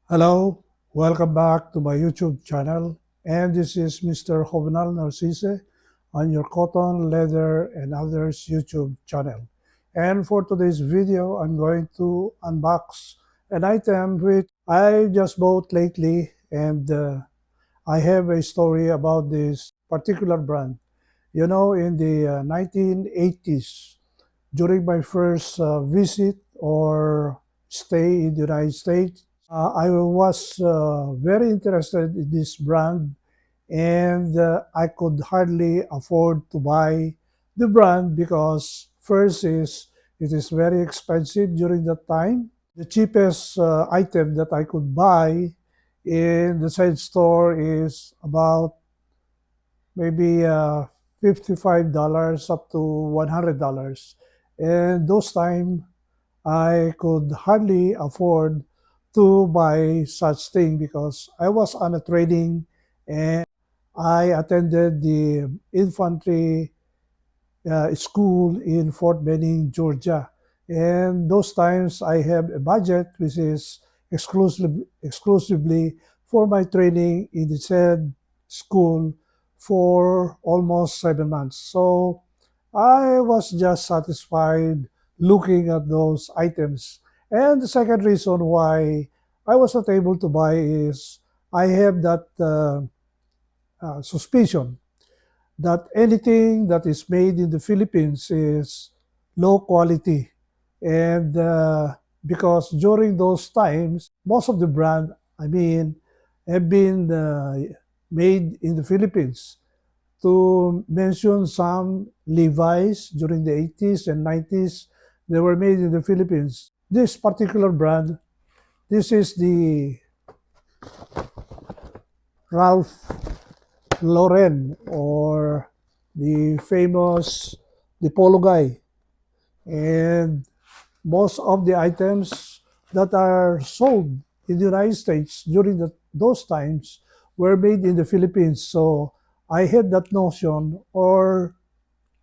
Hello, welcome back to my YouTube channel. And this is Mr. Jovenal Narcisse on your Cotton, Leather, and Others YouTube channel. And for today's video, I'm going to unbox an item which I just bought lately, and I have a story about this particular brand. You know, in the 1980s, during my first visit or stay in the United States, I was very interested in this brand, and I could hardly afford to buy the brand because first is it is very expensive during that time. The cheapest item that I could buy in the side store is about maybe $55 up to $100. And those time I could hardly afford to buy such thing because I was on a training and I attended the infantry school in Fort Benning, Georgia. And those times I have a budget which is exclusively for my training in the said school for almost 7 months. So I was just satisfied looking at those items. And the second reason why I was not able to buy is I have that suspicion that anything that is made in the Philippines is low quality. And because during those times, most of the brand, have been made in the Philippines. To mention some, Levi's during the 80s and 90s, they were made in the Philippines. This particular brand, this is the Ralph Lauren, or the famous the Polo guy. And most of the items that are sold in the United States during those times were made in the Philippines. So I had that notion or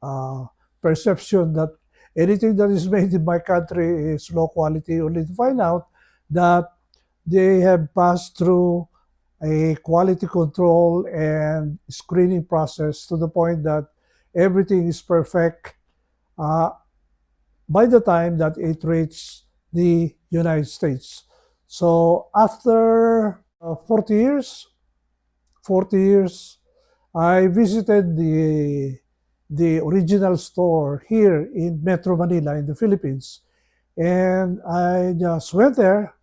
uh, perception that anything that is made in my country is low quality, only to find out that they have passed through a quality control and screening process to the point that everything is perfect uh, by the time that it reached the United States. So after 40 years, I visited the original store here in Metro Manila in the Philippines, and I just went there.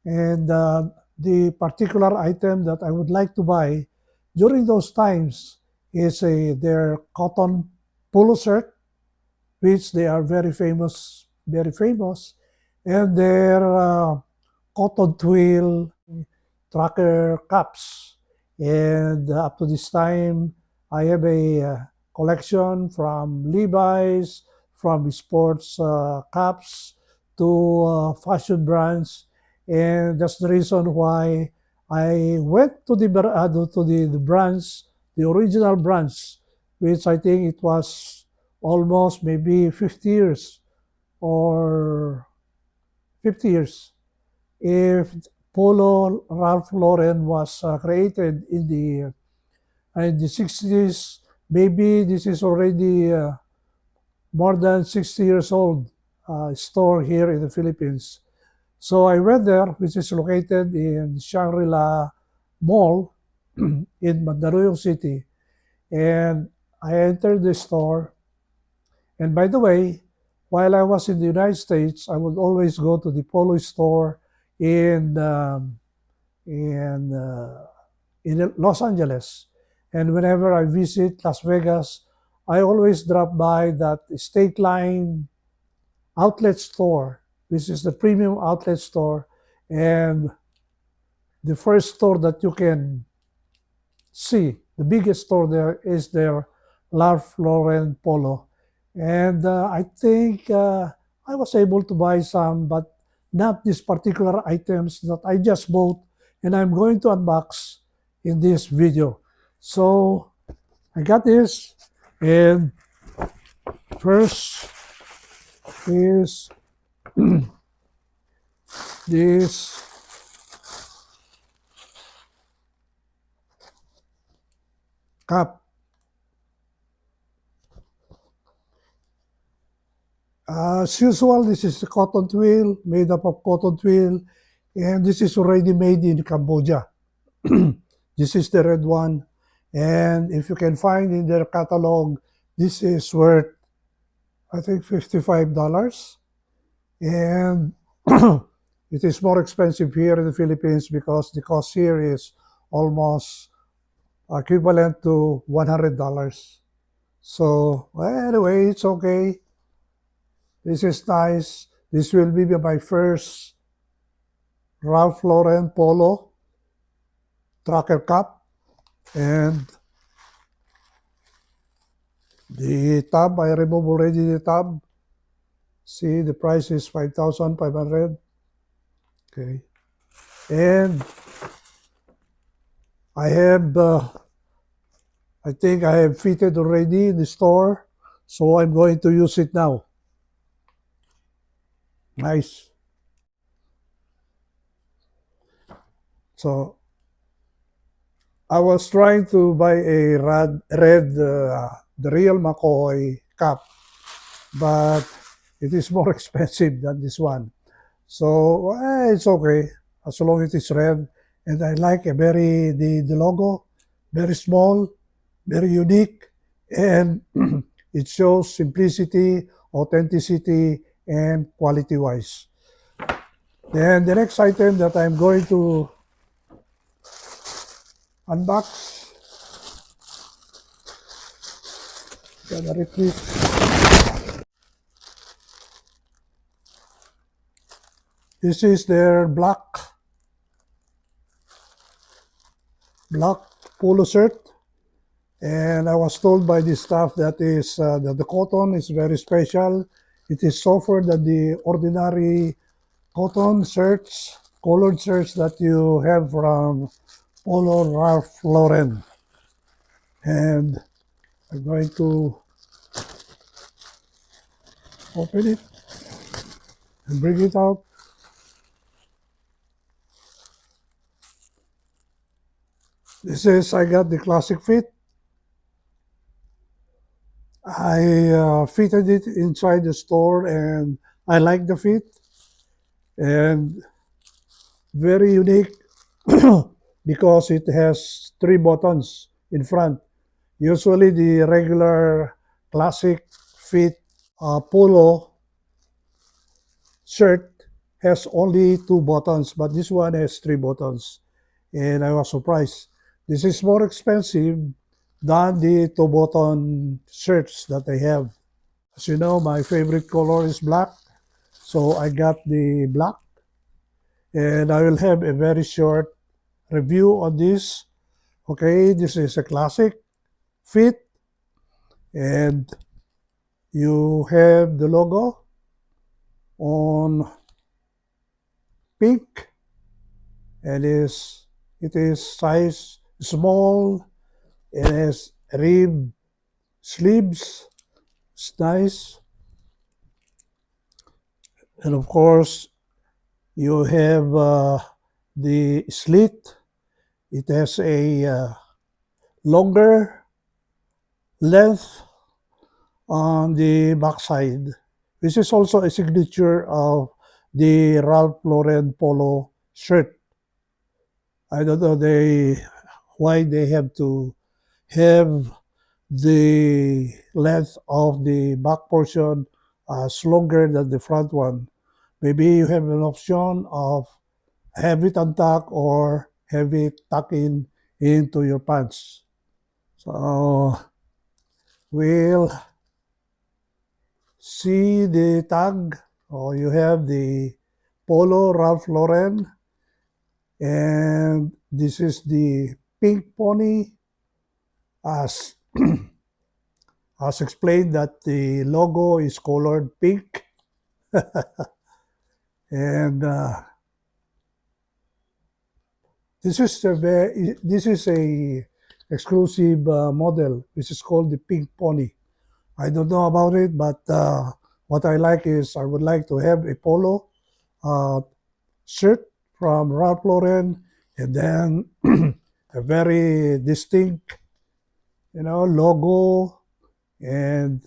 And the particular item that I would like to buy during those times is their cotton polo shirt, which they are very famous, and their cotton twill tracker caps. And up to this time, I have a collection from Levi's, from sports caps to fashion brands, and that's the reason why I went to the brands, the original brands, which I think it was almost maybe 50 years or 50 years. If Polo Ralph Lauren was created in the 60s, maybe this is already more than 60 years old store here in the Philippines. So I went there, which is located in Shangri-La Mall in Mandaluyong City, and I entered the store. And by the way, while I was in the United States, I would always go to the Polo store in in uh, in Los Angeles. And whenever I visit Las Vegas, I always drop by that State Line outlet store, which is the premium outlet store. And the first store that you can see, the biggest store there is their Ralph Lauren Polo. And I think I was able to buy some, but not these particular items that I just bought and I'm going to unbox in this video. So I got this, and first is this cap. As usual, this is a cotton twill, made up of cotton twill, and this is already made in Cambodia. This is the red one, and if you can find in their catalog, this is worth, I think, $55, and it is more expensive here in the Philippines because the cost here is almost equivalent to $100. So well, anyway, it's okay. This is nice. This will be my first Ralph Lauren Polo tracker cup, and the tab, I remove already the tab. See, the price is 5,500. Okay. And I think I have fitted already in the store, so I'm going to use it now. Nice. So I was trying to buy a the real McCoy cup, but it is more expensive than this one. So it's okay as long as it's red. And I like the logo, very small, very unique, and it shows simplicity, authenticity, and quality wise. Then the next item that I'm going to unbox, gonna repeat. This is their black polo shirt, and I was told by the staff that the cotton is very special. It is softer than the ordinary cotton shirts, colored shirts that you have from Polo Ralph Lauren. And I'm going to open it and bring it out. This is, I got the classic fit. I fitted it inside the store and I like the fit, and very unique because it has 3 buttons in front. Usually the regular classic fit polo shirt has only 2 buttons, but this one has 3 buttons. And I was surprised. This is more expensive than the 2-button shirts that I have. As you know, my favorite color is black. So I got the black. And I will have a very short review on this. Okay, this is a classic fit. And you have the logo on pink. And it is size small. It has rib sleeves. It's nice. And of course, you have the slit. It has a longer length on the backside. This is also a signature of the Ralph Lauren polo shirt. I don't know why they have to have the length of the back portion longer than the front one. Maybe you have an option of have it untuck or have it tuck in into your pants. So we'll see the tag. Oh, you have the Polo Ralph Lauren, and this is the pink pony. As as explained, that the logo is colored pink, and this is a exclusive model, which is called the pink pony. I don't know about it, but what I like is I would like to have a polo shirt from Ralph Lauren, and then a very distinct logo, and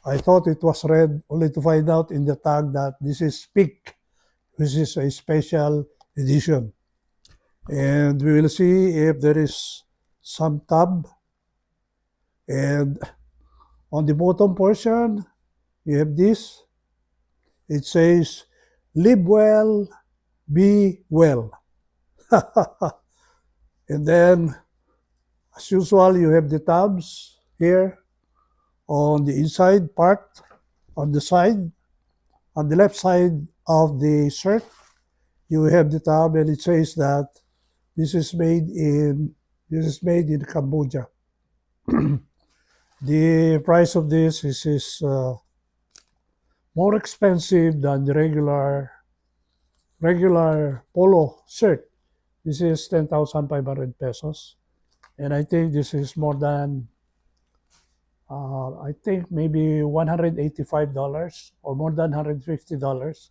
I thought it was red, only to find out in the tag that this is pink, which is a special edition. And we will see if there is some tab. And on the bottom portion, you have this. It says, live well, be well. And then, as usual, you have the tabs here on the inside part, on the side, on the left side of the shirt. You have the tab, and it says that this is made in Cambodia. The price of this is more expensive than the regular polo shirt. This is 10,500 pesos. And I think this is more than, I think maybe $185 or more than $150.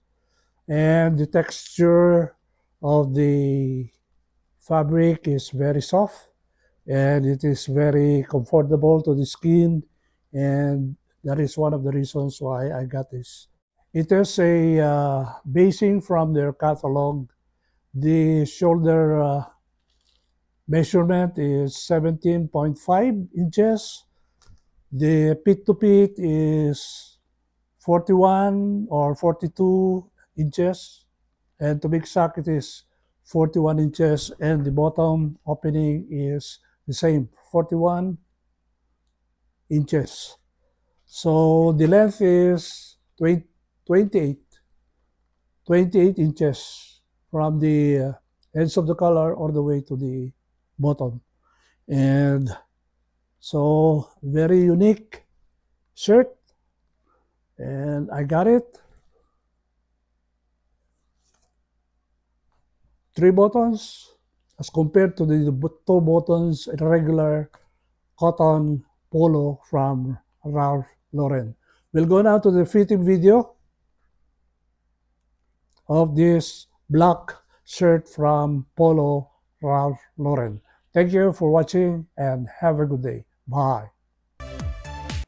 And the texture of the fabric is very soft, and it is very comfortable to the skin. And that is one of the reasons why I got this. It is a basing from their catalog. The shoulder measurement is 17.5 inches. The pit to pit is 41 or 42 inches. And to be exact, it is 41 inches. And the bottom opening is the same, 41 inches. So the length is 28, 28 inches from the ends of the collar all the way to the bottom. And so very unique shirt, and I got it. 3 buttons as compared to the 2 buttons in regular cotton polo from Ralph Lauren. We'll go now to the fitting video of this black shirt from Polo Ralph Lauren. Thank you for watching and have a good day. Bye.